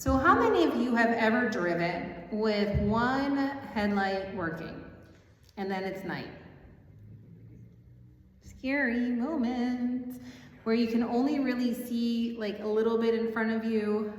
So how many of you have ever driven with one headlight working and then it's night? Scary moment where you can only really see like a little bit in front of you.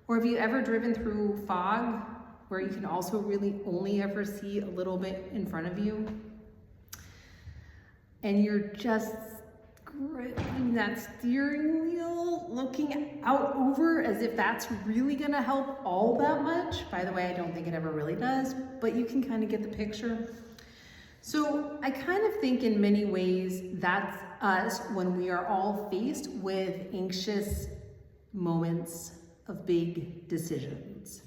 Or have you ever driven through fog where you can also really only ever see a little bit in front of you? And you're just gripping that steering wheel, looking out over as if that's really gonna help all that much. By the way, I don't think it ever really does, but you can kind of get the picture. So I kind of think in many ways that's us when we are all faced with anxious moments of big decisions.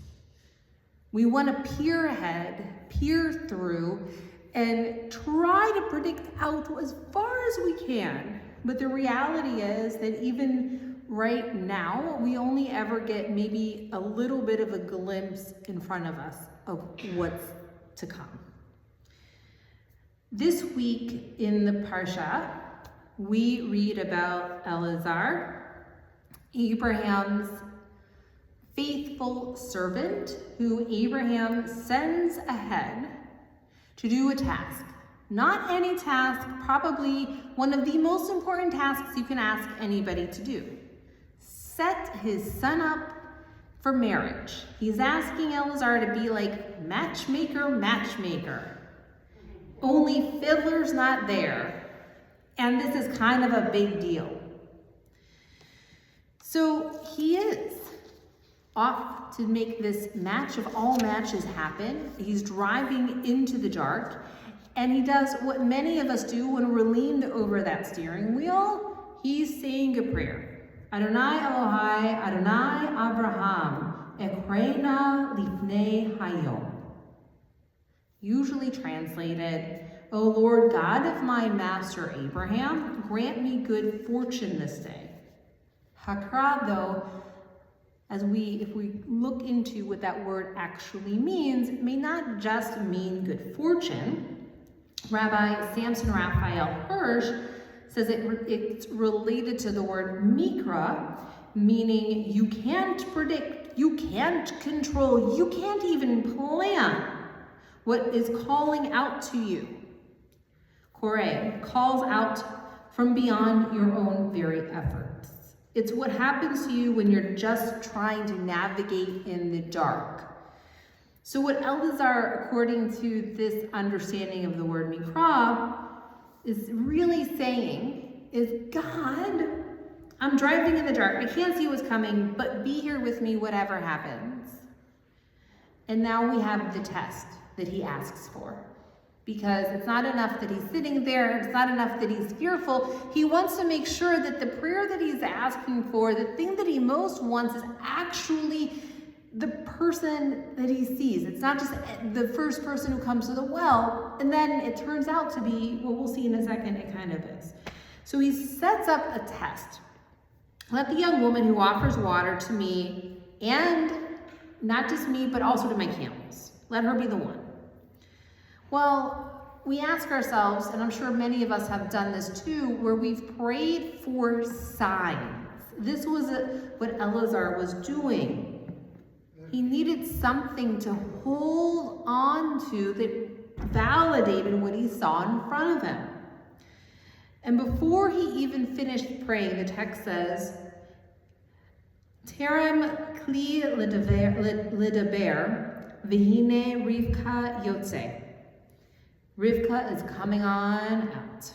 We want to peer ahead, peer through, and try to predict out as far as we can. But the reality is that even right now, we only ever get maybe a little bit of a glimpse in front of us of what's to come. This week in the Parsha, we read about Elazar, Abraham's faithful servant who Abraham sends ahead to do a task. Not any task, probably one of the most important tasks you can ask anybody to do. Set his son up for marriage. He's asking Elazar to be like matchmaker. Only Fiddler's not there. And this is kind of a big deal. So he is off to make this match of all matches happen. He's driving into the dark, and he does what many of us do when we're leaned over that steering wheel. He's saying a prayer. Adonai Elohai, Adonai Abraham, Ekrena Lifnei Hayom. Usually translated, O Lord God of my master Abraham, grant me good fortune this day. Hakra, though, if we look into what that word actually means, it may not just mean good fortune. Rabbi Samson Raphael Hirsch says it's related to the word mikra, meaning you can't predict, you can't control, you can't even plan what is calling out to you. Koreh calls out from beyond your own very efforts. It's what happens to you when you're just trying to navigate in the dark. So what Elazar, according to this understanding of the word mikra, is really saying is, God, I'm driving in the dark. I can't see what's coming, but be here with me whatever happens. And now we have the test that he asks for. Because it's not enough that he's sitting there, it's not enough that he's fearful. He wants to make sure that the prayer that he's asking for, the thing that he most wants, is actually the person that he sees. It's not just the first person who comes to the well, and then it turns out to be, well, we'll see in a second, it kind of is. So he sets up a test. Let the young woman who offers water to me, and not just me, but also to my camels, let her be the one. Well, we ask ourselves, and I'm sure many of us have done this too, where we've prayed for signs. This was what Elazar was doing. He needed something to hold on to that validated what he saw in front of him. And before he even finished praying, the text says, Terem kli ledaber, v'hine Rivka yotze. Rivka is coming on out.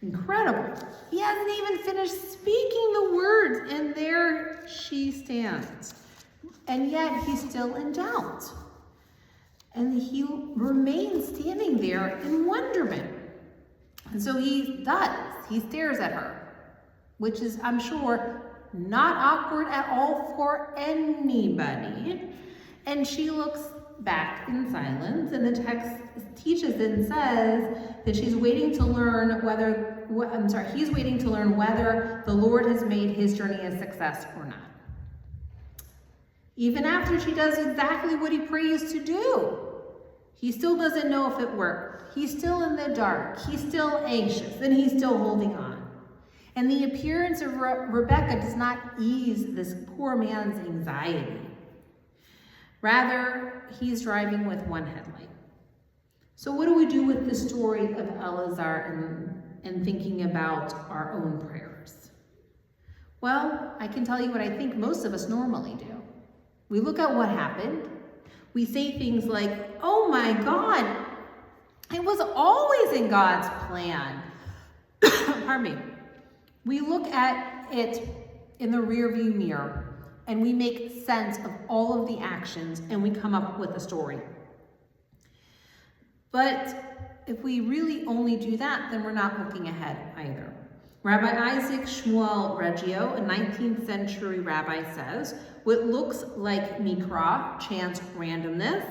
Incredible. He hasn't even finished speaking the words, and there she stands. And yet he's still in doubt. And he remains standing there in wonderment. And so he stares at her, which is, I'm sure, not awkward at all for anybody. And she looks back in silence, and the text teaches and says that she's waiting to learn he's waiting to learn whether the Lord has made his journey a success or not. Even after she does exactly what he prays to do, he still doesn't know if it worked. He's still in the dark. He's still anxious, and he's still holding on. And the appearance of Rebecca does not ease this poor man's anxiety. Rather, he's driving with one headlight. So what do we do with the story of Eleazar and thinking about our own prayers? Well, I can tell you what I think most of us normally do. We look at what happened. We say things like, oh my God, it was always in God's plan. Pardon me. We look at it in the rearview mirror and we make sense of all of the actions and we come up with a story. But if we really only do that, then we're not looking ahead either. Rabbi Isaac Shmuel Reggio, a 19th century rabbi, says, what looks like mikra, chance randomness,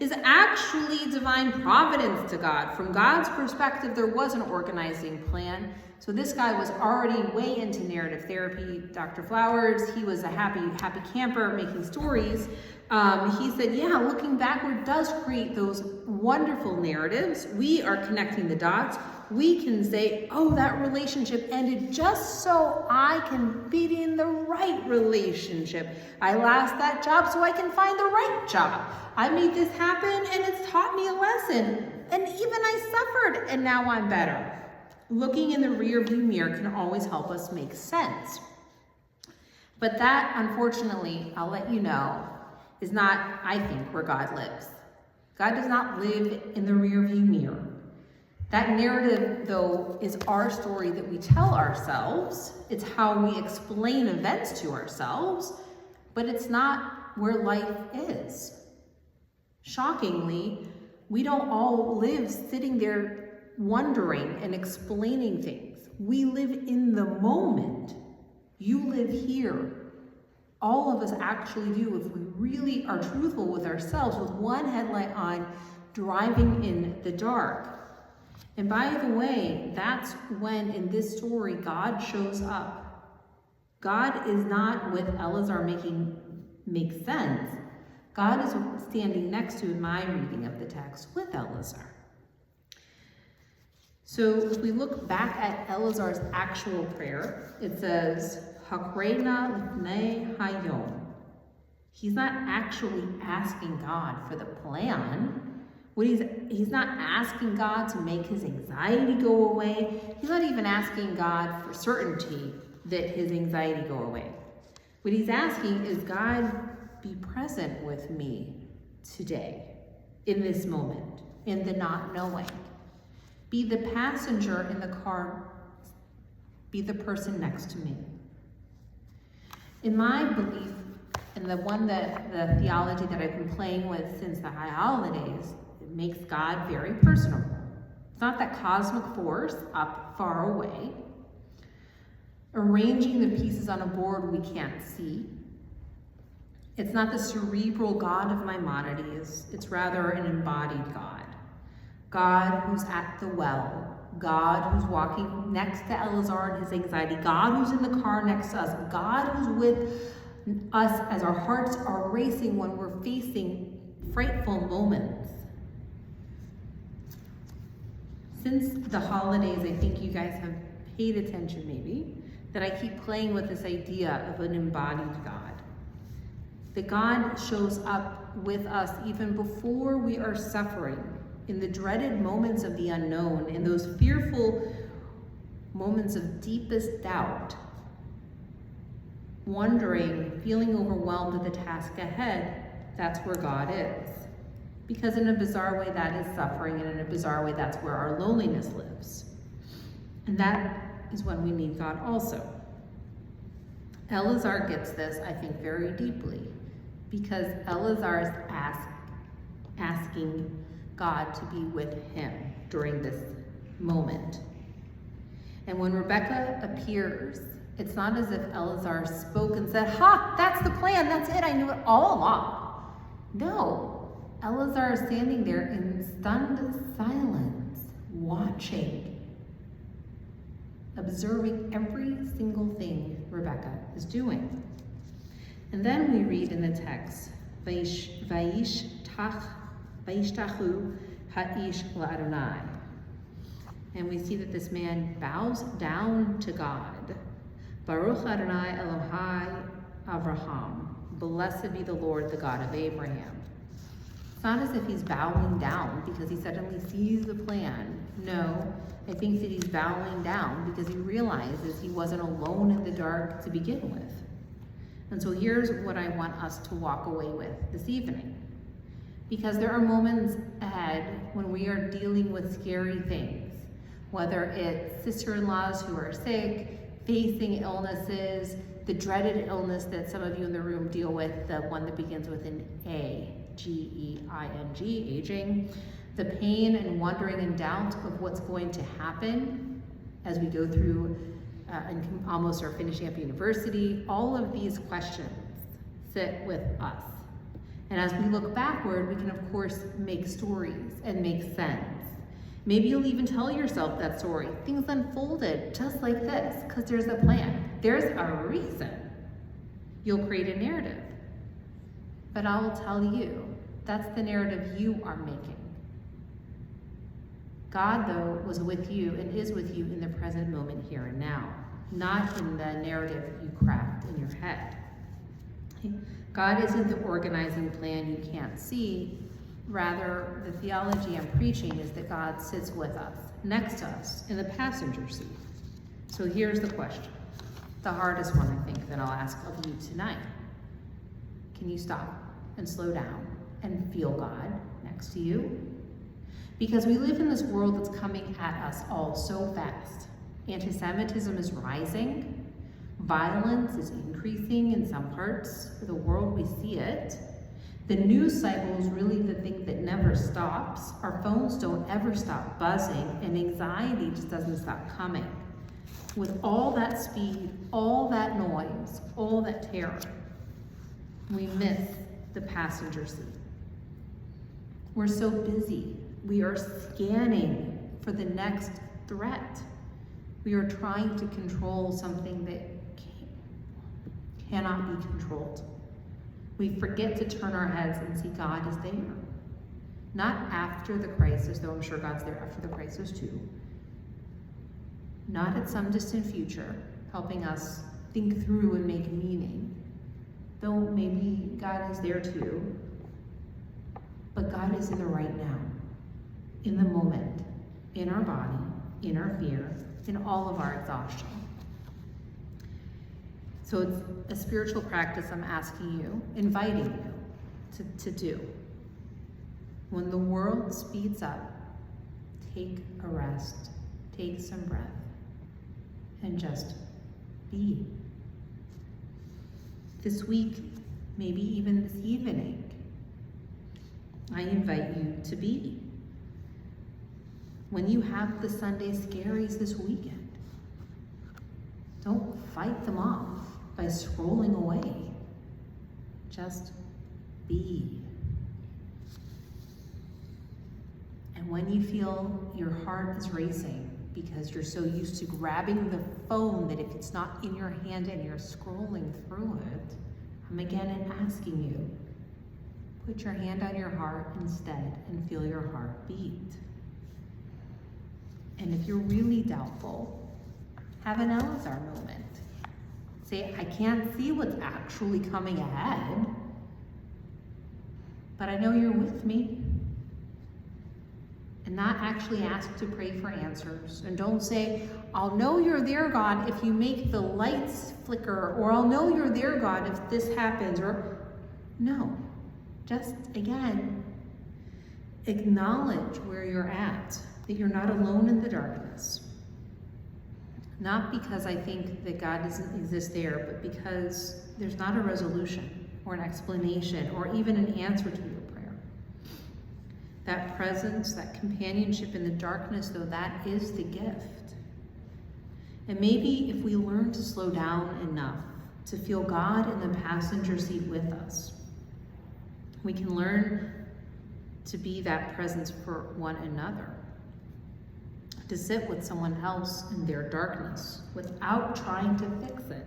is actually divine providence to God. From God's perspective, there was an organizing plan. So this guy was already way into narrative therapy. Dr. Flowers, he was a happy camper making stories. He said, yeah, looking backward does create those wonderful narratives. We are connecting the dots. We can say, oh, that relationship ended just so I can be in the right relationship. I lost that job so I can find the right job. I made this happen and it's taught me a lesson. And even I suffered and now I'm better. Looking in the rearview mirror can always help us make sense. But that, unfortunately, I'll let you know, is not, I think, where God lives. God does not live in the rearview mirror. That narrative, though, is our story that we tell ourselves. It's how we explain events to ourselves, but it's not where life is. Shockingly, we don't all live sitting there wondering and explaining things. We live in the moment. You live here. All of us actually do if we really are truthful with ourselves, with one headlight on, driving in the dark. And by the way, that's when in this story God shows up. God is not with Eleazar make sense. God is standing next to, in my reading of the text, with Eleazar. So if we look back at Eleazar's actual prayer, it says, Hakrena Lifnei Hayom. He's not actually asking God for the plan. He's not asking God to make his anxiety go away. He's not even asking God for certainty that his anxiety go away. What he's asking is, God, be present with me today, in this moment, in the not knowing. Be the passenger in the car. Be the person next to me. In my belief, and the theology that I've been playing with since the high holidays, it makes God very personal. It's not that cosmic force up far away, arranging the pieces on a board we can't see. It's not the cerebral God of Maimonides. It's rather an embodied God. God who's at the well. God who's walking next to Eleazar and his anxiety. God who's in the car next to us. God who's with us as our hearts are racing when we're facing frightful moments. Since the holidays, I think you guys have paid attention maybe, that I keep playing with this idea of an embodied God. That God shows up with us even before we are suffering, in the dreaded moments of the unknown, in those fearful moments of deepest doubt, wondering, feeling overwhelmed at the task ahead. That's where God is. Because in a bizarre way, that is suffering, and in a bizarre way, that's where our loneliness lives. And that is when we need God also. Eleazar gets this, I think, very deeply, because Eleazar is asking God to be with him during this moment. And when Rebecca appears, it's not as if Eleazar spoke and said, ha, that's the plan, that's it, I knew it all along. No, Eleazar is standing there in stunned silence, watching, observing every single thing Rebecca is doing. And then we read in the text, Vayishtachu ha'ish la'Adonai. And we see that this man bows down to God. Baruch Adonai Elohai Avraham. Blessed be the Lord, the God of Abraham. It's not as if he's bowing down because he suddenly sees the plan. No, I think that he's bowing down because he realizes he wasn't alone in the dark to begin with. And so here's what I want us to walk away with this evening. Because there are moments ahead when we are dealing with scary things, whether it's sister-in-laws who are sick, facing illnesses, the dreaded illness that some of you in the room deal with, the one that begins with an A, G-E-I-N-G, aging, the pain and wondering and doubt of what's going to happen as we go through and almost are finishing up university. All of these questions sit with us. And as we look backward, we can of course make stories and make sense. Maybe you'll even tell yourself that story. Things unfolded just like this because there's a plan. There's a reason. You'll create a narrative. But I will tell you, that's the narrative you are making. God, though, was with you and is with you in the present moment here and now, not in the narrative you craft in your head. God isn't the organizing plan you can't see. Rather, the theology I'm preaching is that God sits with us, next to us, in the passenger seat. So here's the question, the hardest one, I think, that I'll ask of you tonight. Can you stop and slow down and feel God next to you? Because we live in this world that's coming at us all so fast. Anti-Semitism is rising. Violence is increasing in some parts of the world. We see it. The news cycle is really the thing that never stops. Our phones don't ever stop buzzing, and anxiety just doesn't stop coming. With all that speed, all that noise, all that terror, we miss the passenger seat. We're so busy. We are scanning for the next threat. We are trying to control something that cannot be controlled. We forget to turn our heads and see God is there. Not after the crisis, though I'm sure God's there after the crisis too. Not at some distant future, helping us think through and make meaning. Though maybe God is there too. But God is in the right now, in the moment, in our body, in our fear, in all of our exhaustion. So it's a spiritual practice I'm asking you, inviting you to do. When the world speeds up, take a rest, take some breath, and just be. This week, maybe even this evening, I invite you to be. When you have the Sunday scaries this weekend, don't fight them off by scrolling away. Just be. And when you feel your heart is racing because you're so used to grabbing the phone that if it's not in your hand and you're scrolling through it, I'm again asking you, put your hand on your heart instead and feel your heart beat. And if you're really doubtful, have an Elazar moment. Say, I can't see what's actually coming ahead, but I know you're with me. And not actually ask to pray for answers. And don't say, I'll know you're there, God, if you make the lights flicker, or I'll know you're there, God, if this happens, or no. Just, again, acknowledge where you're at, that you're not alone in the darkness. Not because I think that God doesn't exist there, but because there's not a resolution or an explanation or even an answer to your prayer. That presence, that companionship in the darkness, though, that is the gift. And maybe if we learn to slow down enough to feel God in the passenger seat with us, we can learn to be that presence for one another. To sit with someone else in their darkness without trying to fix it.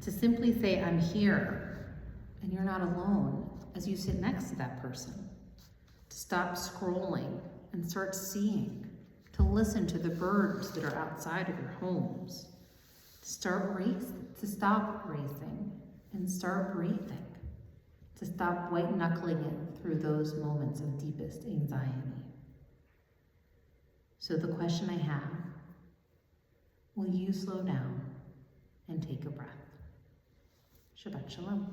To simply say, I'm here, and you're not alone as you sit next to that person. To stop scrolling and start seeing. To listen to the birds that are outside of your homes. To stop racing. and start breathing, to stop white knuckling it through those moments of deepest anxiety. So the question I have, will you slow down and take a breath? Shabbat Shalom.